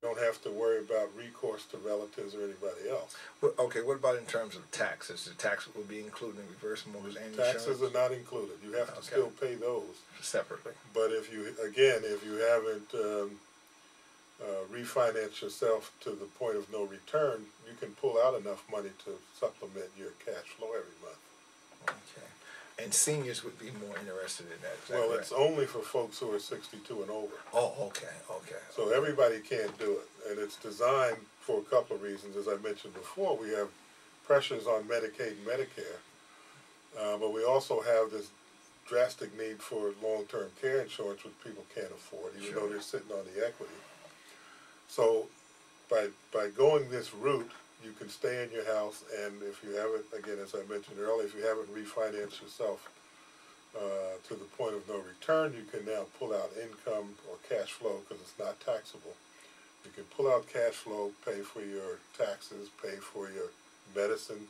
don't have to worry about recourse to relatives or anybody else. Well, okay, what about in terms of taxes? The tax will be included in reverse mortgage and Taxes insurance? are not included. You have to still pay those Separately. But if you haven't refinanced yourself to the point of no return, you can pull out enough money to supplement your cash flow every month. Okay. And seniors would be more interested in that. Is that well, correct? It's only for folks who are 62 and over. Oh, okay, okay. So everybody can't do it, and it's designed for a couple of reasons. As I mentioned before, we have pressures on Medicaid and Medicare, but we also have this drastic need for long-term care insurance, which people can't afford, even though they're sitting on the equity. So by going this route, you can stay in your house, and if you haven't, again, as I mentioned earlier, if you haven't refinanced yourself to the point of no return, you can now pull out income or cash flow because it's not taxable. You can pull out cash flow, pay for your taxes, pay for your medicine.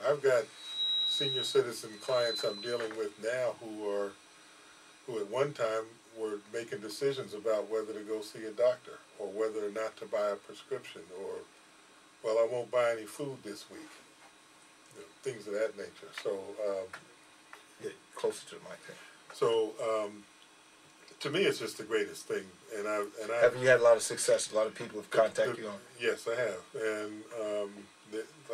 I've got senior citizen clients I'm dealing with now who at one time were making decisions about whether to go see a doctor or whether or not to buy a prescription, or, well, I won't buy any food this week, things of that nature. So get closer to the mic there. So to me, it's just the greatest thing. And I have you had a lot of success? A lot of people have contacted you on? Yes, I have. And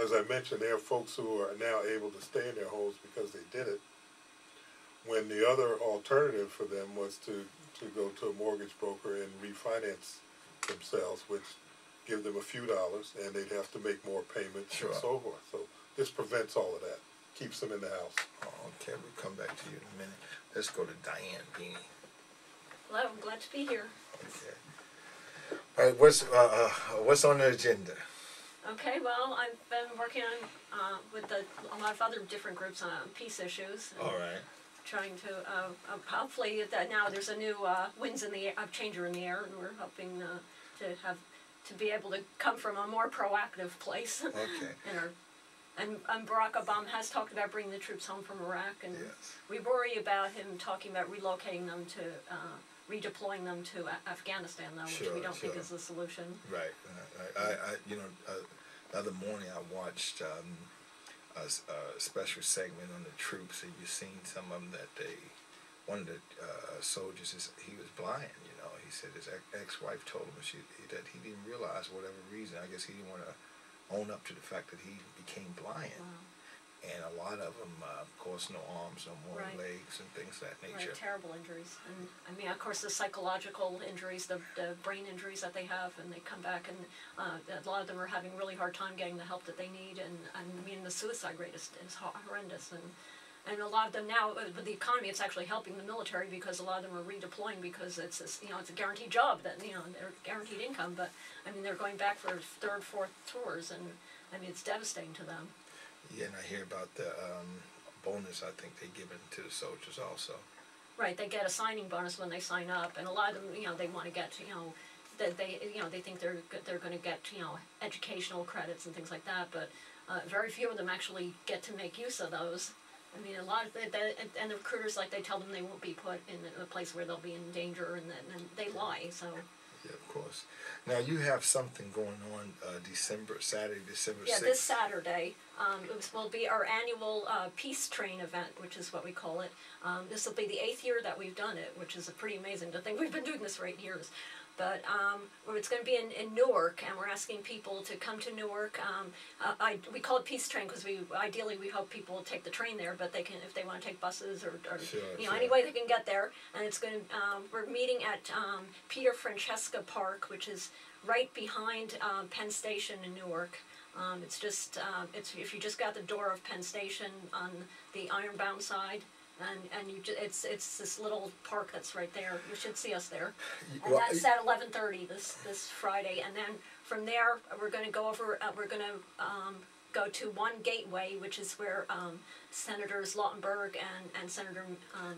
as I mentioned, there are folks who are now able to stay in their homes because they did it, when the other alternative for them was to go to a mortgage broker and refinance themselves, which give them a few dollars, and they'd have to make more payments and so forth. So this prevents all of that, keeps them in the house. Oh, okay, we'll come back to you in a minute. Let's go to Diane Beanie. Hello, I'm glad to be here. Okay. All right, what's on the agenda? Okay, well, I've been working on with a lot of other different groups on peace issues. All right. Trying to hopefully that now there's a new winds in the air, changer in the air, and we're hoping to be able to come from a more proactive place. Okay. And Barack Obama has talked about bringing the troops home from Iraq, and yes. We worry about him talking about relocating them to, redeploying them to Afghanistan, though, which we don't think is the solution. Right. The other morning I watched a special segment on the troops, and you've seen some of them that one of the soldiers, he was blind, you know. He said his ex-wife told him that he didn't realize, for whatever reason, I guess he didn't want to own up to the fact that he became blind. Wow. And a lot of them, of course, no arms, no more legs, and things of that nature. Right, terrible injuries. And I mean, of course, the psychological injuries, the brain injuries that they have, and they come back, and a lot of them are having really hard time getting the help that they need. And I mean, the suicide rate is horrendous. And a lot of them now, with the economy, it's actually helping the military because a lot of them are redeploying because it's a guaranteed job, that they're guaranteed income. But I mean, they're going back for third, fourth tours, and I mean, it's devastating to them. Yeah, and I hear about the bonus I think they give it to the soldiers also. Right, they get a signing bonus when they sign up, and a lot of them, they want to get, that they think they're going to get, educational credits and things like that, but very few of them actually get to make use of those. I mean, a lot of and the recruiters, like, they tell them they won't be put in a place where they'll be in danger, and they lie. So. Yeah, of course. Now you have something going on Saturday, December 6th. Yeah, this Saturday. Will be our annual Peace Train event, which is what we call it. This will be the 8th year that we've done it, which is pretty amazing to think we've been doing this for 8 years. But it's going to be in Newark, and we're asking people to come to Newark. We call it Peace Train because ideally we hope people will take the train there, but they can, if they want to take buses or any way they can get there. And it's going to we're meeting at Peter Francesca Park, which is right behind Penn Station in Newark. It's just if you just got the door of Penn Station on the Ironbound side. And it's this little park that's right there. You should see us there. And that's at 11:30 this Friday. And then from there we're going to go over. We're going to go to One Gateway, which is where Senators Lautenberg and Senator.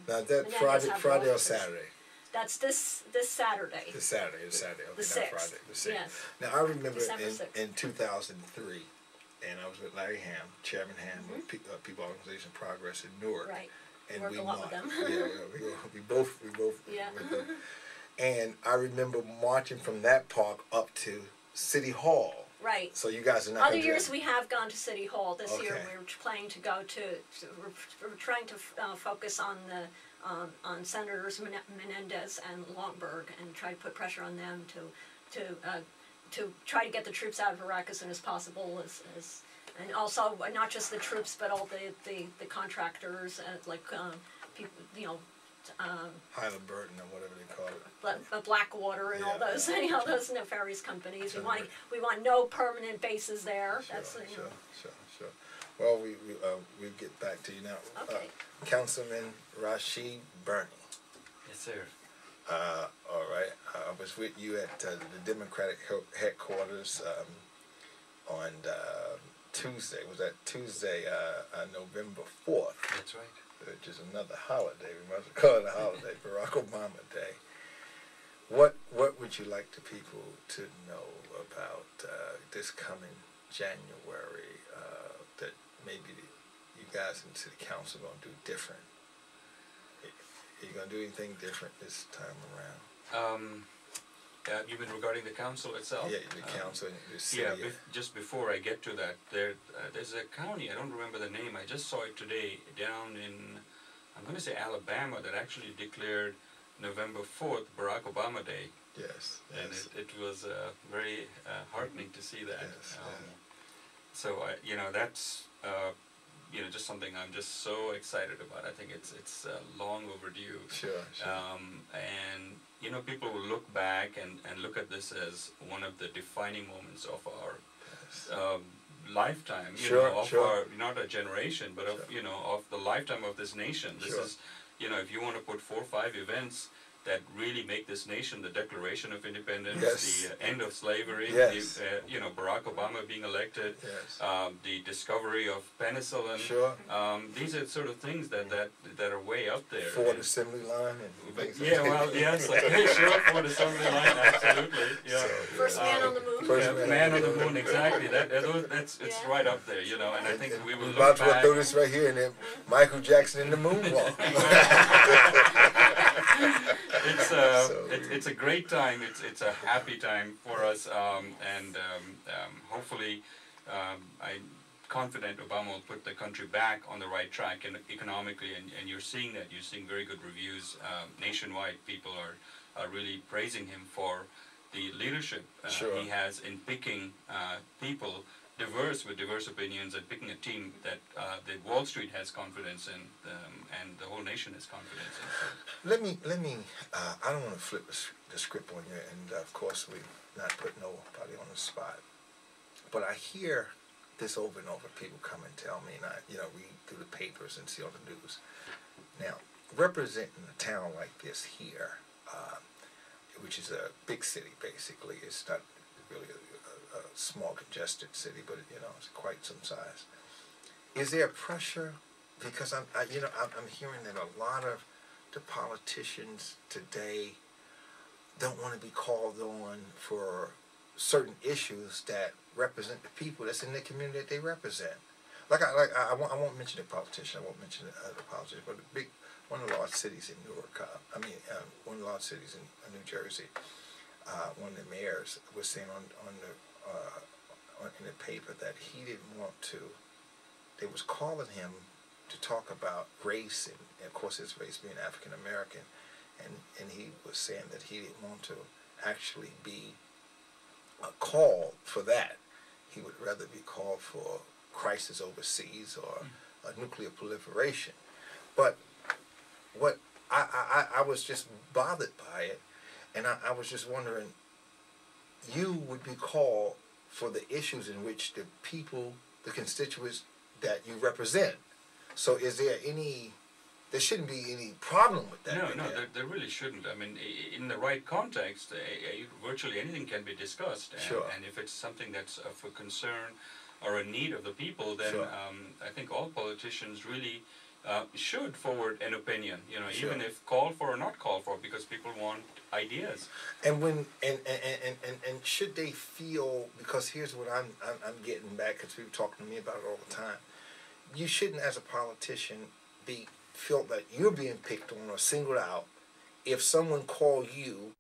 Now that Friday or Saturday? That's this Saturday. This Saturday. Okay, the 6th. Friday. The 6th. Yes. Now I remember in 2003, and I was with Larry Ham, Chairman Ham of People Organization Progress in Newark. Right. And worked a lot with them. Yeah, we both with them. And I remember marching from that park up to City Hall. Right. So you guys are not Other gonna do years that. we have gone to City Hall. This year Okay. we're planning to go to we're trying to focus on the on Senators Menendez and Longberg and try to put pressure on them to try to get the troops out of Iraq as soon as possible. And also not just the troops but all the contractors like people, you know. Halliburton or whatever they call it. Blackwater and all those, you know, those nefarious companies. We want no permanent bases there. Sure, That's you know. sure. Well, we get back to you now. Okay. Councilman Rashid Burney. Yes, sir. All right. I was with you at the Democratic headquarters on Tuesday. Was that Tuesday, November 4th? That's right. Which is another holiday. We must call it a holiday, Barack Obama Day. What would you like the people to know about this coming January that maybe you guys in City Council are going to do different? Are you going to do anything different this time around? You mean regarding the council itself? Yeah, the council and the city. Yeah, just before I get to that, there's a county, I don't remember the name, I just saw it today, down in, I'm going to say Alabama, that actually declared November 4th Barack Obama Day. Yes. And it was very heartening to see that. Yes, So, you know, that's, you know, just something I'm just so excited about. I think it's long overdue. Sure. And you know, people will look back and look at this as one of the defining moments of our lifetime. You know, of our, not a generation, but of you know, of the lifetime of this nation. This is, you know, if you want to put 4 or 5 events that really make this nation, the Declaration of Independence, the end of slavery, you know, Barack Obama being elected, the discovery of penicillin. These are sort of things that are way up there. Ford assembly line and things like yeah, well, yes, sure, Ford assembly line, absolutely. Yeah. First man on the moon. Man on the moon, exactly. That's it's right up there, you know. And I think we will look about back. to throw this right here, and then Michael Jackson in the moonwalk. It's a great time. It's a happy time for us, and hopefully, I'm confident Obama will put the country back on the right track and economically. And you're seeing that. You're seeing very good reviews nationwide. People are really praising him for the leadership he has in picking people diverse with diverse opinions and picking a team that Wall Street has confidence in and the whole nation has confidence in. So. Let me. I don't want to flip the script on you, and of course we not put nobody on the spot. But I hear this over and over. People come and tell me, and I read through the papers and see on the news. Now, representing a town like this here, which is a big city basically, it's not really a small congested city, but it's quite some size. Is there pressure? Because I'm hearing that a lot of the politicians today don't want to be called on for certain issues that represent the people that's in the community that they represent. I won't mention the politician. I won't mention the politician, but one of the large cities in Newark. One of the large cities in New Jersey. One of the mayors was saying in the paper that he didn't want to. They was calling him to talk about race and of course his race being African American, and he was saying that he didn't want to actually be called for that. He would rather be called for crisis overseas or a nuclear proliferation. But what I was just bothered by it, and I was just wondering, you would be called for the issues in which the people, the constituents that you represent. So is there there shouldn't be any problem with that? No, there really shouldn't. I mean, in the right context, virtually anything can be discussed. And if it's something that's of a concern or a need of the people, then I think all politicians really should forward an opinion, even if called for or not called for, because people want ideas. And when and should they feel, because here's what I'm getting back, because people talking to me about it all the time. You shouldn't, as a politician, feel that you're being picked on or singled out if someone called you